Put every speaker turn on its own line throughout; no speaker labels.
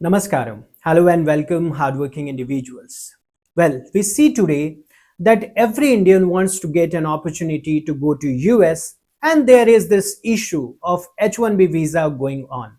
Namaskaram. Hello and welcome, hardworking individuals. Well, we see today that every Indian wants to get an opportunity to go to US, and there is this issue of H-1B visa going on.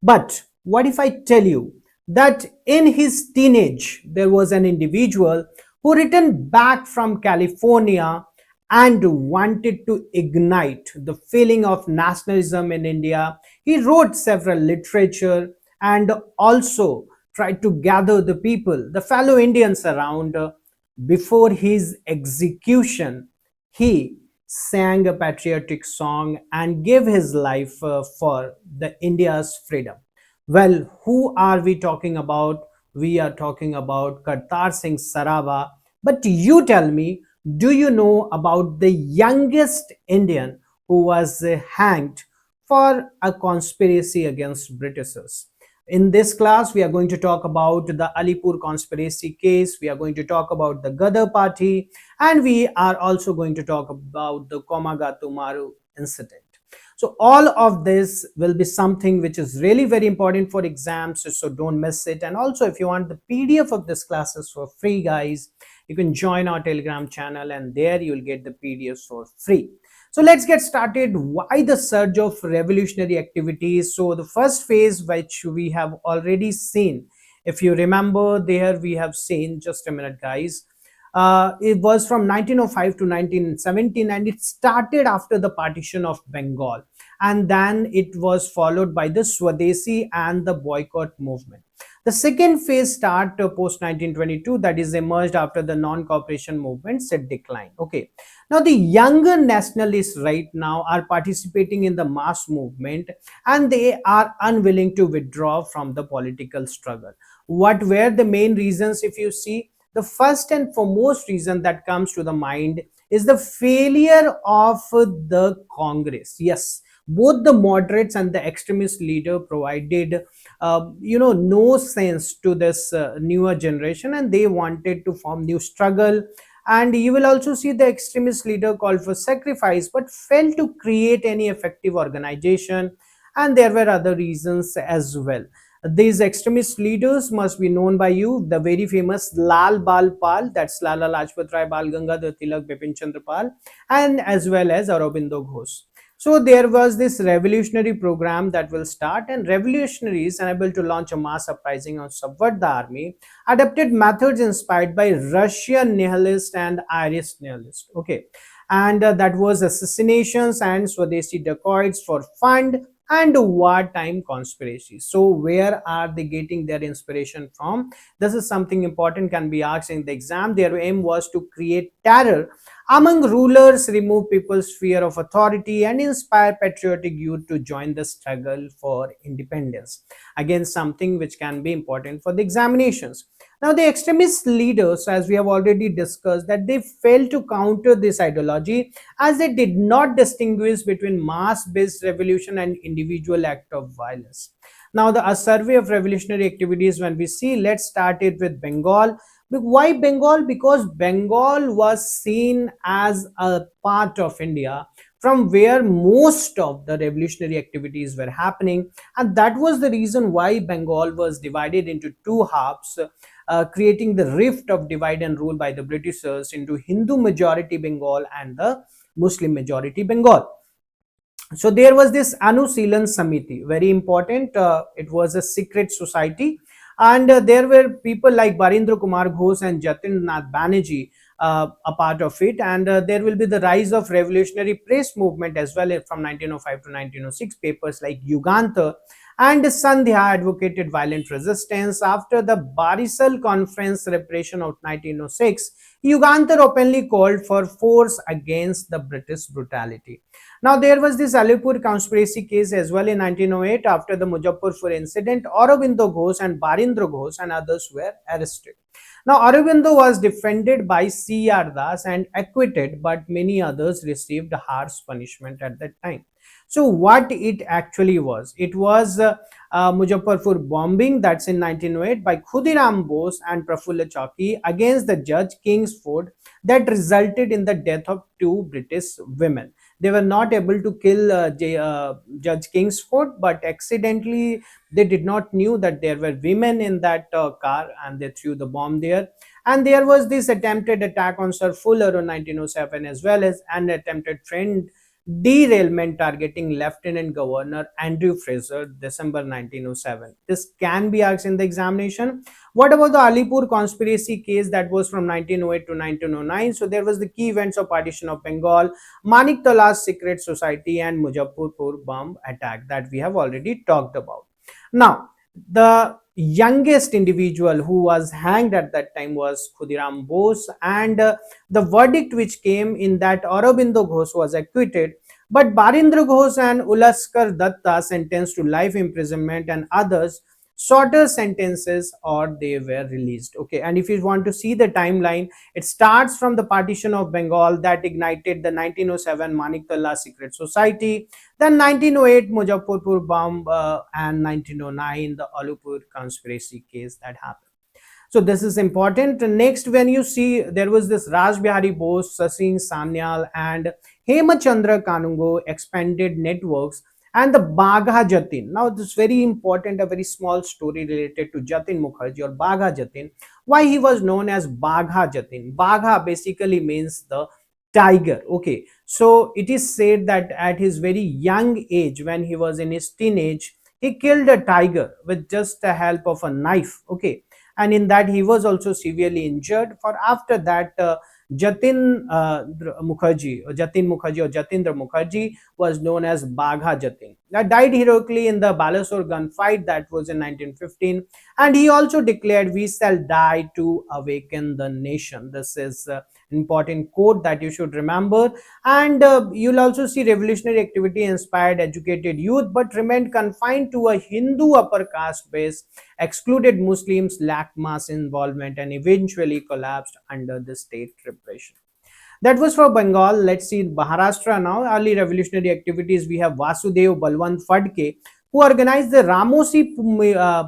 But what if I tell you that in his teenage there was an individual who returned back from California and wanted to ignite the feeling of nationalism in India. He wrote several literature and also tried to gather the people, the fellow Indians around. Before his execution, he sang a patriotic song and gave his life for the India's freedom. Well, who are we talking about? We are talking about Kartar Singh Sarawa. But you tell me, do you know about the youngest Indian who was hanged for a conspiracy against Britishers? In this class, we are going to talk about the Alipur conspiracy case, we are going to talk about the Gadar party, and we are also going to talk about the Komagatu Maru incident. So all of this will be something which is really very important for exams, so don't miss it. And also, if you want the PDF of this classes for free, guys, you can join our Telegram channel and there you will get the PDFs for free. So let's get started. Why the surge of revolutionary activities? So the first phase, which we have already seen, if you remember, there we have seen, just a minute guys, it was from 1905 to 1917, and it started after the partition of Bengal, and then it was followed by the Swadeshi and the boycott movement. The second phase start post 1922, that is emerged after the non-cooperation movement set decline. Okay, now the younger nationalists right now are participating in the mass movement, and they are unwilling to withdraw from the political struggle. What were the main reasons? If you see, the first and foremost reason that comes to the mind is the failure of the Congress. Yes, both the moderates and the extremist leader provided no sense to this newer generation, and they wanted to form new struggle. And you will also see the extremist leader called for sacrifice but failed to create any effective organization, and there were other reasons as well. These extremist leaders must be known by you, the very famous Lal Bal Pal, that's Lala Lajpat Rai, Bal Gangadhar Tilak, Bipin Chandra Pal, and as well as Aurobindo Ghosh. So there was this revolutionary program that will start, and revolutionaries, unable to launch a mass uprising or subvert the army, adopted methods inspired by Russian nihilist and Irish nihilist. Okay, and that was assassinations and Swadeshi dacoits for fund and wartime conspiracies. So where are they getting their inspiration from? This is something important, can be asked in the exam. Their aim was to create terror among rulers, remove people's fear of authority, and inspire patriotic youth to join the struggle for independence. Again, something which can be important for the examinations. Now, the extremist leaders, as we have already discussed, that they failed to counter this ideology, as they did not distinguish between mass-based revolution and individual act of violence. Now, a survey of revolutionary activities, when we see, let's start it with Bengal. Why Bengal? Because Bengal was seen as a part of India from where most of the revolutionary activities were happening, and that was the reason why Bengal was divided into two halves, creating the rift of divide and rule by the Britishers into Hindu majority Bengal and the Muslim majority Bengal. So there was this Anusilan Samiti, very important. It was a secret society, and there were people like Barindra Kumar Ghosh and Jatin Nath Banerjee a part of it. And there will be the rise of revolutionary press movement as well, from 1905 to 1906. Papers like Yugantar and Sandhya advocated violent resistance. After the Barisal Conference repression of 1906, Yugantar openly called for force against the British brutality. Now, there was this Alipur conspiracy case as well in 1908. After the Muzaffarpur incident, Aurobindo Ghosh and Barindra Ghosh and others were arrested. Now, Aurobindo was defended by C.R. Das and acquitted, but many others received harsh punishment at that time. So what it actually was? It was Muzaffarpur bombing, that's in 1908, by Khudiram Bose and Prafulla Chaki against the judge Kingsford, that resulted in the death of two British women. They were not able to kill Judge Kingsford, but accidentally they did not knew that there were women in that car, and they threw the bomb there. And there was this attempted attack on Sir Fuller in 1907, as well as an attempted train derailment targeting Lieutenant Governor Andrew Fraser, December 1907. This can be asked in the examination. What about the Alipur conspiracy case that was from 1908 to 1909? So there was the key events of Partition of Bengal, Manik Tala's secret society, and Muzaffarpur bomb attack that we have already talked about. Now, the youngest individual who was hanged at that time was Khudiram Bose, and the verdict which came in that Aurobindo Ghosh was acquitted, but Barindra Ghosh and Ulaskar Datta sentenced to life imprisonment, and others shorter sentences, or they were released. Okay, and if you want to see the timeline, it starts from the Partition of Bengal that ignited the 1907 Maniktala Secret Society, then 1908 Muzaffarpur bomb, and 1909 the Alipur conspiracy case that happened. So this is important. Next, when you see, there was this Rash Behari Bose, Sachin Sanyal, and Hemachandra Kanungo expanded networks, and the Bagha Jatin. Now, this is very important, a very small story related to Jatin Mukherjee or Bagha Jatin. Why he was known as Bagha Jatin? Bagha basically means the tiger. Okay, so it is said that at his very young age, when he was in his teenage, he killed a tiger with just the help of a knife. Okay, and in that he was also severely injured. For after that, Jatin Mukherjee or Jatindra Mukherjee was known as Bagha Jatin. That died heroically in the Balasore gunfight that was in 1915, and he also declared, "We shall die to awaken the nation." This is important quote that you should remember. And you'll also see revolutionary activity inspired educated youth, but remained confined to a Hindu upper caste base, excluded Muslims, lacked mass involvement, and eventually collapsed under the state repression. That was for Bengal. Let's see Maharashtra now. Early revolutionary activities. We have Vasudev Balwant Phadke, who organized the Ramosi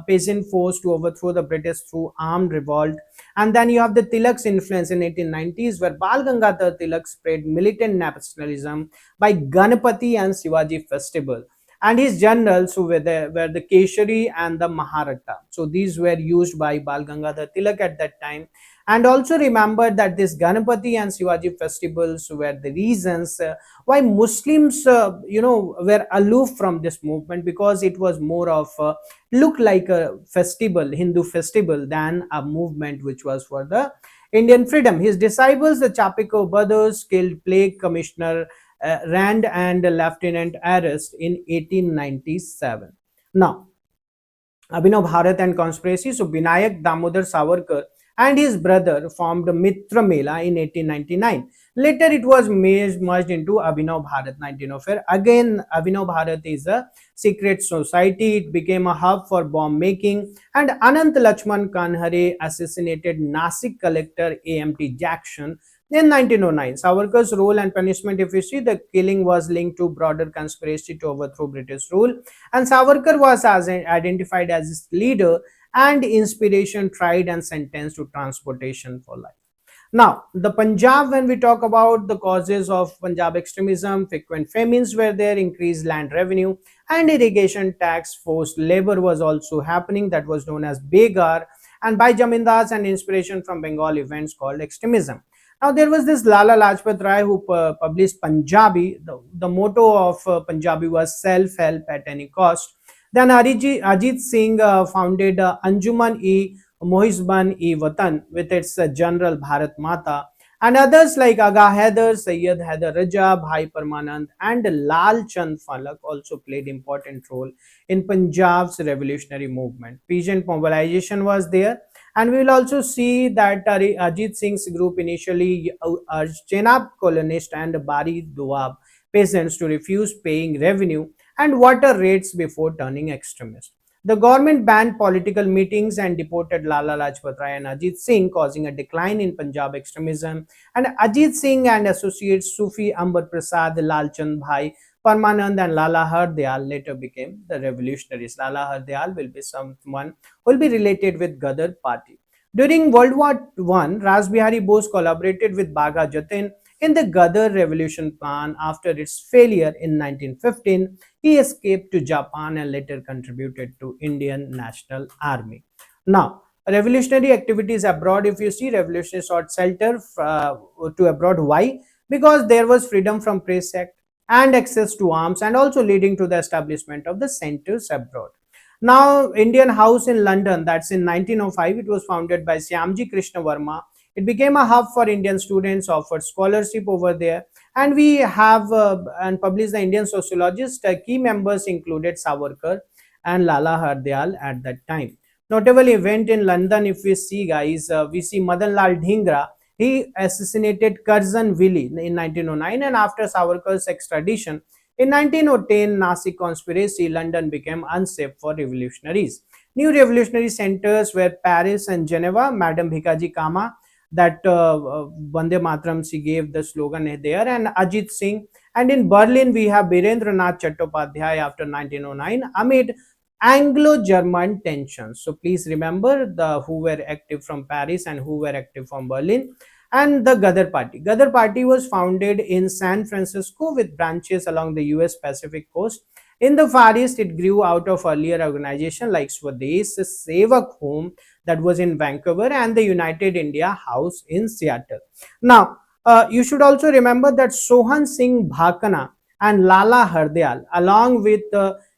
peasant force to overthrow the British through armed revolt. And then you have the Tilak's influence in 1890s, where Bal Gangadhar Tilak spread militant nationalism by Ganpati and Shivaji festival. And his generals who were the Keshari and the Maharatha. So these were used by Bal Gangadhar Tilak at that time. And also remember that this Ganpati and Shivaji festivals were the reasons why Muslims, were aloof from this movement, because it was more of look like a festival, Hindu festival, than a movement which was for the Indian freedom. His disciples, the Chapiko brothers, killed Plague Commissioner Rand and Lieutenant Arrest in 1897. Now, Abhinav Bharat and conspiracy. So Vinayak Damodar Savarkar and his brother formed Mitra Mela in 1899. Later, it was merged into Abhinav Bharat 1904. Again, Abhinav Bharat is a secret society. It became a hub for bomb making. And Anant Lachman Kanhare assassinated Nasik collector A.M.T. Jackson in 1909. Savarkar's role and punishment, if you see, the killing was linked to broader conspiracy to overthrow British rule, and Savarkar was identified as its leader and inspiration, tried and sentenced to transportation for life. Now, the Punjab, when we talk about the causes of Punjab extremism, frequent famines were there, increased land revenue, and irrigation tax, forced labor was also happening, that was known as Begar, and by Jamindars, and inspiration from Bengal events called extremism. Now, there was this Lala Lajpat Rai who published Punjabi. The motto of Punjabi was self-help at any cost. Then Ajit Singh founded Anjuman-e Mohibban-e-Watan with its general Bharat Mata, and others like Aga Haider, Sayyid Haider Raja, Bhai Parmanand, and Lal Chand Falak also played important role in Punjab's revolutionary movement. Peasant mobilization was there, and we will also see that Ajit Singh's group initially urged Chenab colonists and Bari Doab peasants to refuse paying revenue and water rates before turning extremist. The government banned political meetings and deported Lala Lajpat Rai and Ajit Singh, causing a decline in Punjab extremism. And Ajit Singh and associates Sufi Ambar Prasad, Lalchand Bhai, Parmanand, and Lala Hardayal later became the revolutionaries. Lala Hardayal will be someone who will be related with Gadar party. During World War I, Rash Behari Bose collaborated with Bagha Jatin In the Ghadar revolution plan, after its failure in 1915, he escaped to Japan and later contributed to Indian National Army. Now, revolutionary activities abroad, if you see, revolutionaries sought shelter to abroad. Why? Because there was freedom from press act and access to arms, and also leading to the establishment of the centers abroad. Now, Indian House in London, that's in 1905, it was founded by Syamji Krishna Verma. It became a hub for Indian students, offered scholarship over there, and we have and published the Indian sociologists. Key members included Savarkar and Lala Hardayal at that time. Notable event in London, if we see, guys, we see Madan Lal Dhingra. He assassinated Curzon Willi in 1909, and after Savarkar's extradition in 1910, Nasik conspiracy, London became unsafe for revolutionaries. New revolutionary centers were Paris and Geneva. Madam Bhikaji Kama, that Vande Mataram, she gave the slogan there, and Ajit Singh. And in Berlin, we have Birendranath Chattopadhyay after 1909 amid Anglo-German tensions. So please remember the who were active from Paris and who were active from Berlin. And the Ghadar Party. Ghadar Party was founded in San Francisco with branches along the US Pacific coast. In the Far East, it grew out of earlier organizations like Swadesh Sevak Home that was in Vancouver and the United India House in Seattle. Now, you should also remember that Sohan Singh Bhakana and Lala Hardayal, along with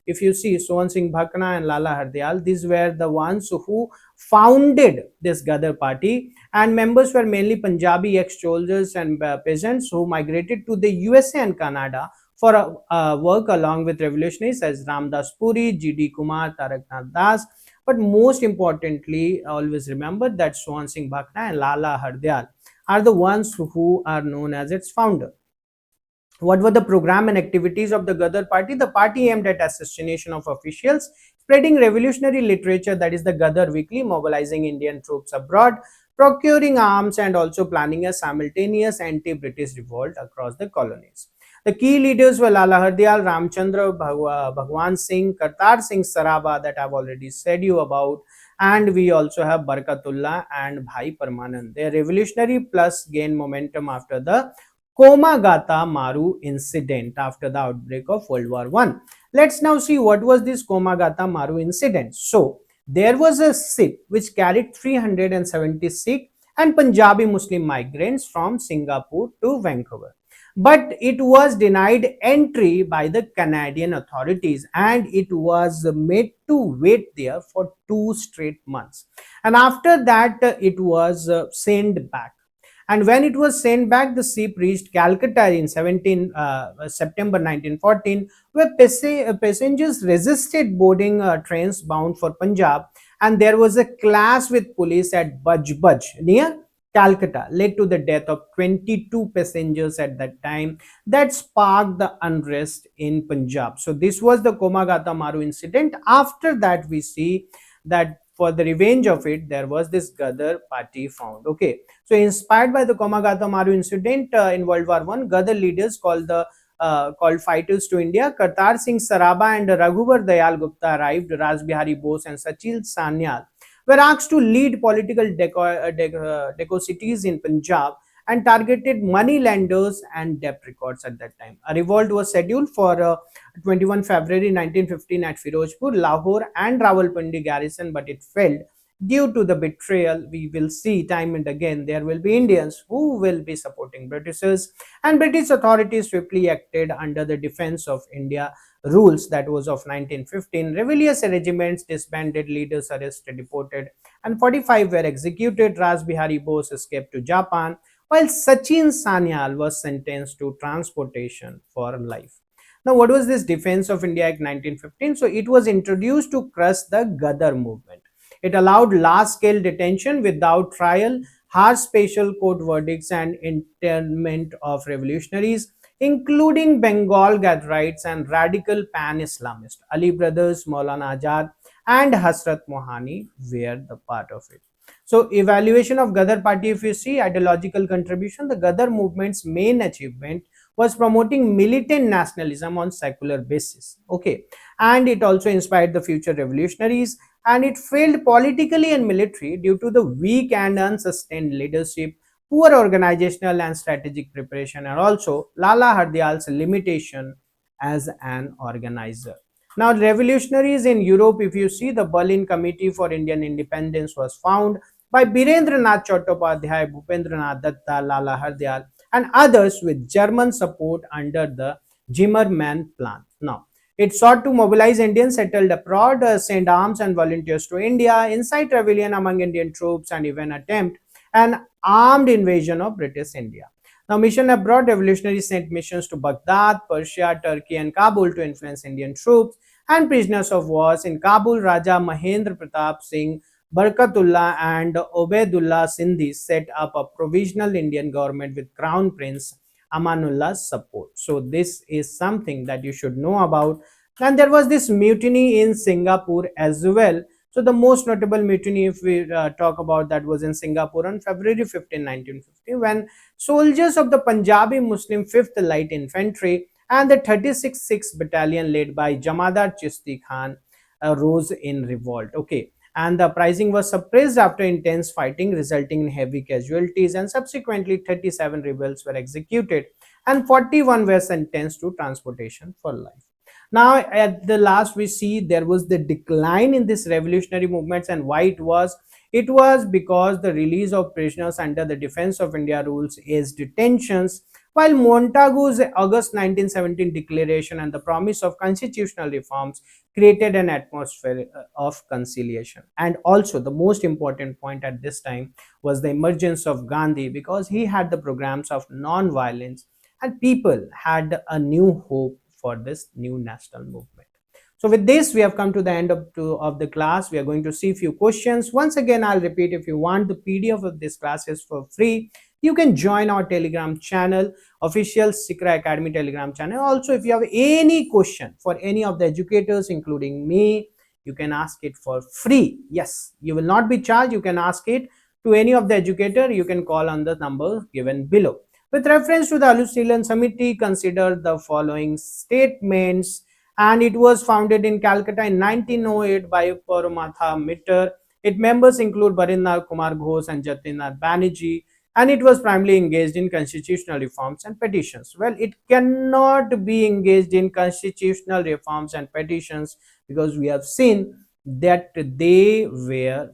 if you see Sohan Singh Bhakana and Lala Hardayal, these were the ones who founded this Ghadar Party, and members were mainly Punjabi ex-soldiers and peasants who migrated to the USA and Canada for work along with revolutionaries as Ramdas Puri, G.D. Kumar, Taraknath Das. But most importantly, always remember that Sohan Singh Bhakana and Lala Hardayal are the ones who are known as its founder. What were the program and activities of the Ghadar Party? The party aimed at assassination of officials, spreading revolutionary literature, that is the Ghadar Weekly, mobilizing Indian troops abroad, procuring arms, and also planning a simultaneous anti-British revolt across the colonies. The key leaders were Lala Hardayal, Ramchandra Bhagwan Singh, Kartar Singh Saraba, that I've already said you about, and we also have Barkatullah and Bhai Parmanand. Their revolutionary plus gained momentum after the Komagata Maru incident after the outbreak of World War I. Let's now see what was this Komagata Maru incident. So, there was a ship which carried 370 Sikh and Punjabi Muslim migrants from Singapore to Vancouver. But it was denied entry by the Canadian authorities, and it was made to wait there for 2 straight months. And after that, it was sent back. And when it was sent back, the ship reached Calcutta in September 1914, where passengers resisted boarding trains bound for Punjab, and there was a clash with police at Baj near Calcutta, led to the death of 22 passengers at that time. That sparked the unrest in Punjab. So this was the Komagata Maru incident. After that, we see that for the revenge of it, there was this Ghadar Party found. Okay, so inspired by the Komagata Maru incident in World War I, Ghadar leaders called fighters to India. Kartar Singh Saraba and Raghuvar Dayal Gupta arrived. Rash Behari Bose and Sachil Sanyal were asked to lead political decosities in Punjab and targeted money lenders and debt records at that time. A revolt was scheduled for 21 February 1915 at Firozpur, Lahore and Rawalpindi garrison, but it failed due to the betrayal. We will see time and again there will be Indians who will be supporting Britishers, and British authorities swiftly acted under the Defence of India rules, that was of 1915. Rebellious regiments disbanded, leaders arrested, deported, and 45 were executed. Rash Behari Bose escaped to Japan, while Sachin Sanyal was sentenced to transportation for life. Now, what was this Defense of India Act 1915? So, it was introduced to crush the Ghadar movement. It allowed large-scale detention without trial, harsh special court verdicts, and internment of revolutionaries, including Bengal Ghadarites and radical pan-Islamists. Ali brothers, Maulana Azad, and Hasrat Mohani were the part of it. So, evaluation of Ghadar Party, if you see ideological contribution, the Ghadar movement's main achievement was promoting militant nationalism on secular basis. Okay, and it also inspired the future revolutionaries, and it failed politically and militarily due to the weak and unsustained leadership, poor organizational and strategic preparation, and also Lala Hardyal's limitation as an organizer. Now, revolutionaries in Europe, if you see, the Berlin Committee for Indian Independence was found by Birendranath Chattopadhyay, Bhupendranath Datta, Lala Hardyal, and others with German support under the Zimmermann Plan. Now, it sought to mobilize Indians settled abroad, send arms and volunteers to India, incite rebellion among Indian troops, and even attempt an armed invasion of British India. Now, mission abroad, revolutionaries sent missions to Baghdad, Persia, Turkey, and Kabul to influence Indian troops and prisoners of war. In Kabul, Raja Mahendra Pratap Singh Barkatullah and Obaidullah Sindhi set up a provisional Indian government with Crown Prince Amanullah's support. So this is something that you should know about. And there was this mutiny in Singapore as well. So the most notable mutiny, if we talk about, that was in Singapore on February 15, 1950, when soldiers of the Punjabi Muslim 5th Light Infantry and the 36th 6th Battalion led by Jamadar Chishti Khan rose in revolt. Okay, and the uprising was suppressed after intense fighting, resulting in heavy casualties, and subsequently 37 rebels were executed and 41 were sentenced to transportation for life. Now, at the last, we see there was the decline in this revolutionary movements, and why it was. It was because the release of prisoners under the Defense of India rules is detentions, while Montagu's August 1917 declaration and the promise of constitutional reforms created an atmosphere of conciliation. And also, the most important point at this time was the emergence of Gandhi, because he had the programs of non-violence and people had a new hope for this new national movement. So with this, we have come to the end of the class. We are going to see a few questions. Once again, I'll repeat, if you want the PDF of this class is for free, you can join our Telegram channel, official Shikara Academy Telegram channel. Also, if you have any question for any of the educators, including me, you can ask it for free. Yes, you will not be charged. You can ask it to any of the educator. You can call on the number given below. With reference to the Alushrilan Samiti, consider the following statements. And it was founded in Calcutta in 1908 by Paramatha Mitter. Its members include Barindra Kumar Ghosh and Jatinnath Banerjee, and it was primarily engaged in constitutional reforms and petitions. Well, it cannot be engaged in constitutional reforms and petitions because we have seen that they were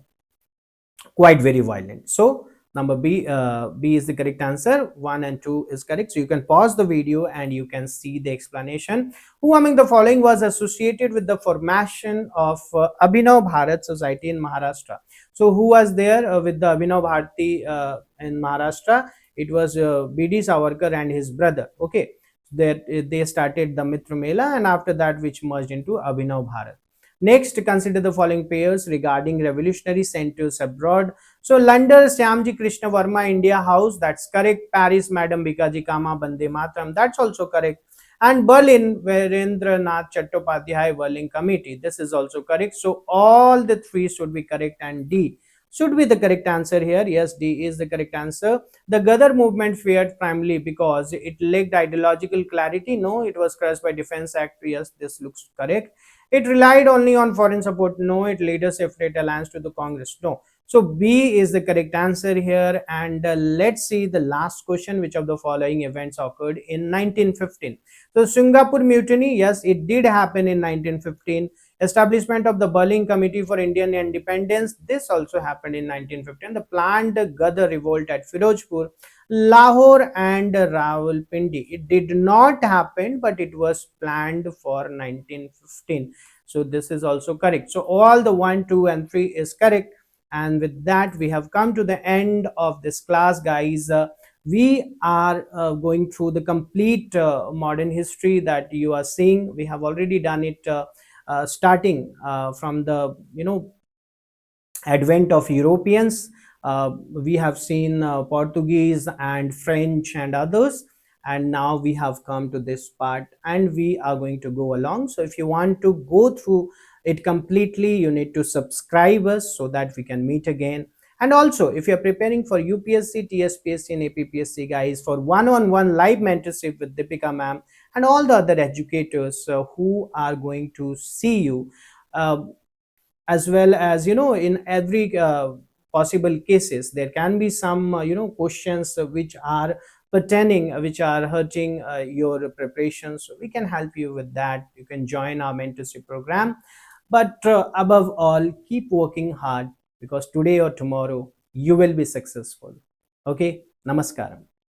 quite very violent. So number B is the correct answer. 1 and 2 is correct. So you can pause the video and you can see the explanation. Who among the following was associated with the formation of Abhinav Bharat Society in Maharashtra? So who was there with the Abhinav Bharati in Maharashtra? It was B.D. Savarkar and his brother. Okay, they started the Mitra Mela, and after that which merged into Abhinav Bharat. Next, consider the following pairs regarding revolutionary centers abroad. So, London, Shyamji Krishna Varma, India House, that's correct. Paris, Madam Bikaji Kama, Bande Matram, that's also correct. And Berlin, Virendranath Chattopadhyay, Berlin Committee, this is also correct. So, all the three should be correct, and D should be the correct answer here. Yes, D is the correct answer. The Ghadar movement failed primarily because it lacked ideological clarity. No, it was crushed by Defense Act. Yes, this looks correct. It relied only on foreign support. No, it led a separate alliance to the Congress. No. So B is the correct answer here. And let's see the last question. Which of the following events occurred in 1915? So Singapore Mutiny, yes, it did happen in 1915. Establishment of the Berlin Committee for Indian Independence, this also happened in 1915. The planned Ghadar revolt at Firozpur, Lahore and Rawalpindi, it did not happen, but it was planned for 1915. So this is also correct. So all the 1, 2 and 3 is correct. And with that, we have come to the end of this class, guys. We are going through the complete modern history that you are seeing. We have already done it starting from the advent of Europeans. We have seen Portuguese and French and others, and now we have come to this part and we are going to go along. So if you want to go through it completely, you need to subscribe us so that we can meet again. And also, if you're preparing for UPSC, TSPSC and APPSC, guys, for one-on-one live mentorship with Deepika ma'am and all the other educators who are going to see you, as well as in every possible cases there can be some questions which are pertaining, which are hurting your preparation, so we can help you with that. You can join our mentorship program. But above all, keep working hard, because today or tomorrow you will be successful. Okay, namaskaram.